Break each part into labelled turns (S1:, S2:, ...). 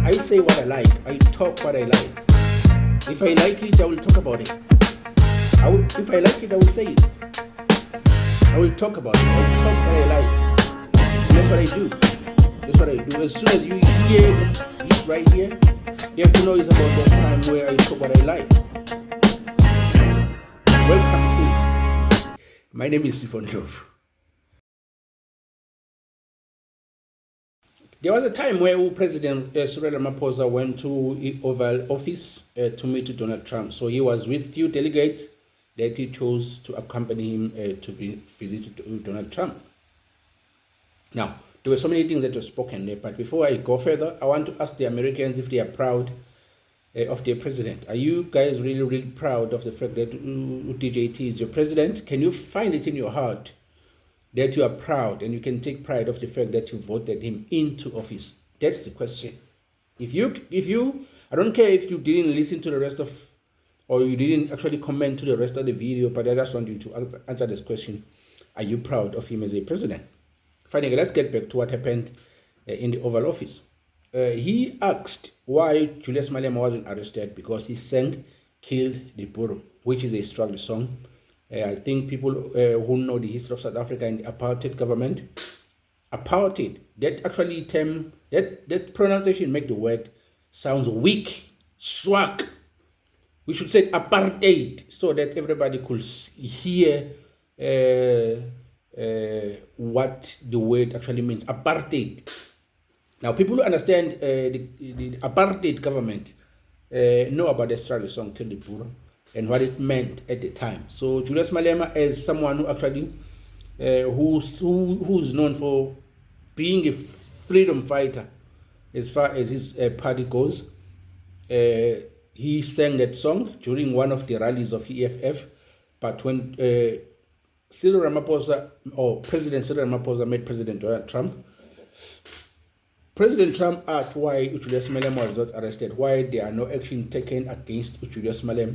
S1: I say what I like. I talk what I like. If I like it, I will talk about it. If I like it, I will say it. I will talk about it. I will talk what I like. And that's what I do. That's what I do. As soon as you hear this right here, you have to know it's about that time where I talk what I like. Welcome to it. My name is Sifon Love. There was a time where President Cyril Ramaphosa went to the Oval Office to meet Donald Trump. So he was with few delegates that he chose to accompany him to visit Donald Trump. Now, there were so many things that were spoken there, but before I go further, I want to ask the Americans if they are proud of their president. Are you guys really, really proud of the fact that DJT is your president? Can you find it in your heart that you are proud and you can take pride of the fact that you voted him into office? That's the question. If you, I don't care if you didn't listen to the rest of, or you didn't actually comment to the rest of the video, but I just want you to answer this question. Are you proud of him as a president? Finally, let's get back to what happened in the Oval Office. He asked why Julius Malema wasn't arrested because he sang Kill the Boer, which is a struggle song. I think people who know the history of South Africa and the apartheid government, apartheid, that actually term, that pronunciation make the word sounds weak, swag. We should say apartheid so that everybody could hear what the word actually means, apartheid. Now, people who understand the apartheid government know about the struggle song Kill the Boer and what it meant at the time. So Julius Malema is someone who actually who's known for being a freedom fighter as far as his party goes. He sang that song during one of the rallies of EFF, but when Cyril Ramaphosa, or President Cyril Ramaphosa, met President Donald Trump, President Trump asked why Julius Malema was not arrested, why there are no action taken against Julius Malema.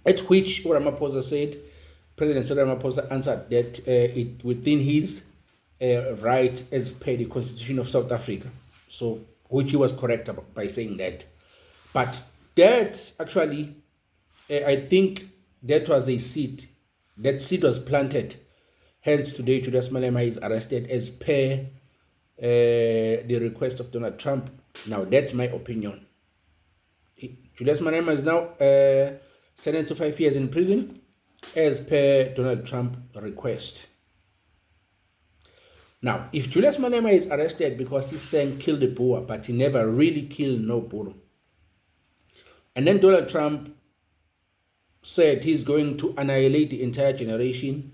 S1: At which Ramaphosa said, President Cyril Ramaphosa answered that it within his right as per the Constitution of South Africa. So, which he was correct about by saying that. But that actually, I think that was a seed. That seed was planted. Hence, today Julius Malema is arrested as per the request of Donald Trump. Now, that's my opinion. Julius Malema is now sentenced to 5 years in prison as per Donald Trump request. Now, if Julius Malema is arrested because he sang Kill the Boer, but he never really killed no Boer, and then Donald Trump said he's going to annihilate the entire generation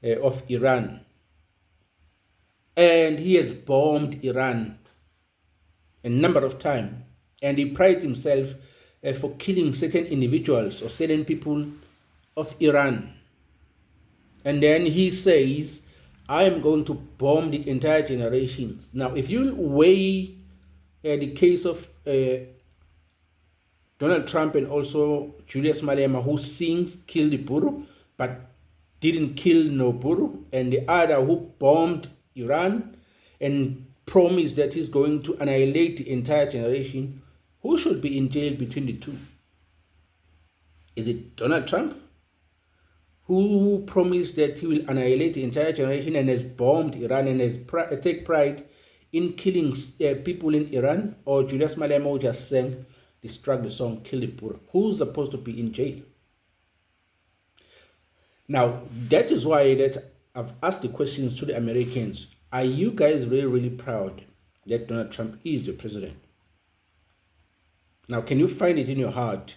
S1: of Iran, and he has bombed Iran a number of times, and he prides himself for killing certain individuals or certain people of Iran. And then he says, I am going to bomb the entire generations. Now, if you weigh the case of Donald Trump and also Julius Malema, who sings Kill the Boer, but didn't kill no Boer, and the other who bombed Iran and promised that he's going to annihilate the entire generation, who should be in jail between the two? Is it Donald Trump, who promised that he will annihilate the entire generation and has bombed Iran and has take pride in killing people in Iran, or Julius Malema, who just sang the struggle song Kill the Boer? Who's supposed to be in jail? Now, that is why that I've asked the questions to the Americans. Are you guys really, really proud that Donald Trump is the president? Now, can you find it in your heart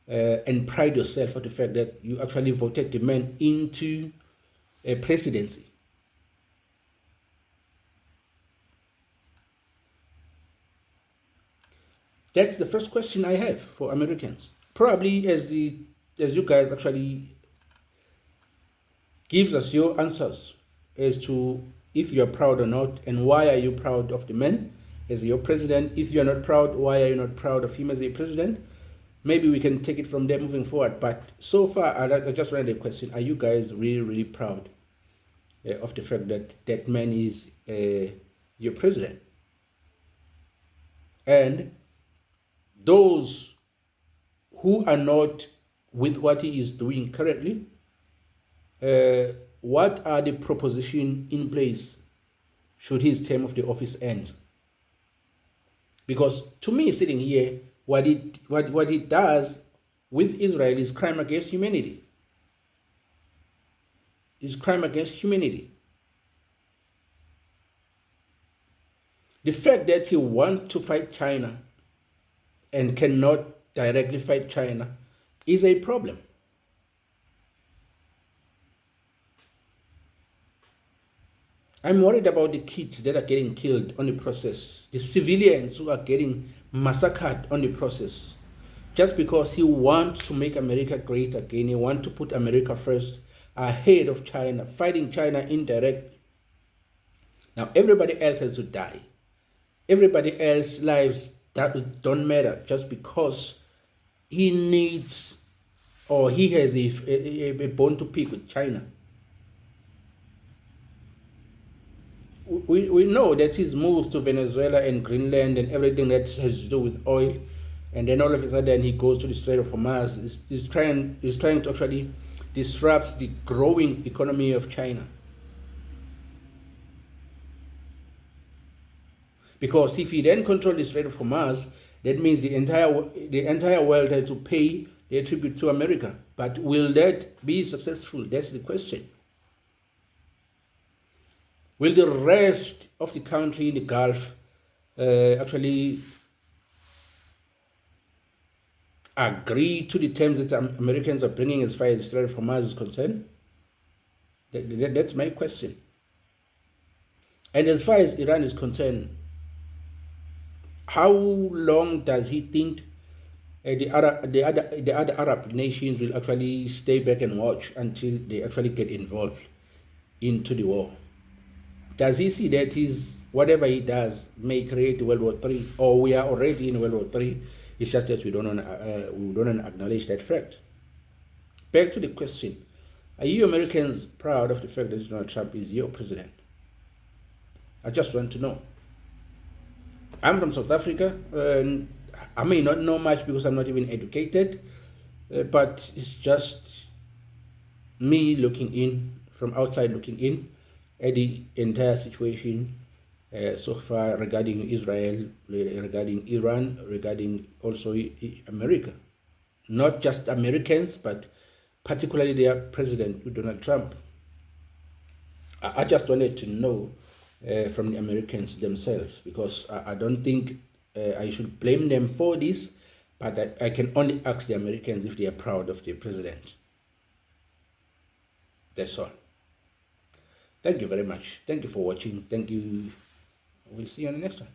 S1: and pride yourself for the fact that you actually voted the man into a presidency? That's the first question I have for Americans. Probably as you guys actually gives us your answers as to if you're proud or not, and why are you proud of the man as your president. If you're not proud, why are you not proud of him as a president? Maybe we can take it from there moving forward. But so far, I just wanted a question. Are you guys really, really proud of the fact that that man is your president? And those who are not with what he is doing currently, what are the propositions in place should his term of the office end? Because to me, sitting here, what it does with Israel is crime against humanity. Is crime against humanity. The fact that he wants to fight China and cannot directly fight China is a problem. I'm worried about the kids that are getting killed on the process, the civilians who are getting massacred on the process, just because he wants to make America great again. He wants to put America first, ahead of China, fighting China indirectly. Now everybody else has to die. Everybody else's lives that don't matter just because he needs or he has a bone to pick with China. We know that his moves to Venezuela and Greenland and everything that has to do with oil, and then all of a sudden he goes to the Strait of Hormuz. He's trying to actually disrupt the growing economy of China. Because if he then controls the Strait of Hormuz, that means the entire world has to pay their tribute to America. But will that be successful? That's the question. Will the rest of the country in the Gulf actually agree to the terms that Americans are bringing as far as the Strait of Hormuz is concerned? That's my question. And as far as Iran is concerned, how long does he think the other Arab nations will actually stay back and watch until they actually get involved into the war? Does he see that whatever he does may create World War III, or we are already in World War III? It's just that we don't acknowledge that fact. Back to the question: are you Americans proud of the fact that Donald Trump is your president? I just want to know. I'm from South Africa, and I may not know much because I'm not even educated, but it's just me looking in, from outside looking in, at the entire situation so far regarding Israel, regarding Iran, regarding also America. Not just Americans, but particularly their president, Donald Trump. I just wanted to know from the Americans themselves, because I don't think I should blame them for this, but I can only ask the Americans if they are proud of their president. That's all. Thank you very much. Thank you for watching. Thank you. We'll see you on the next one.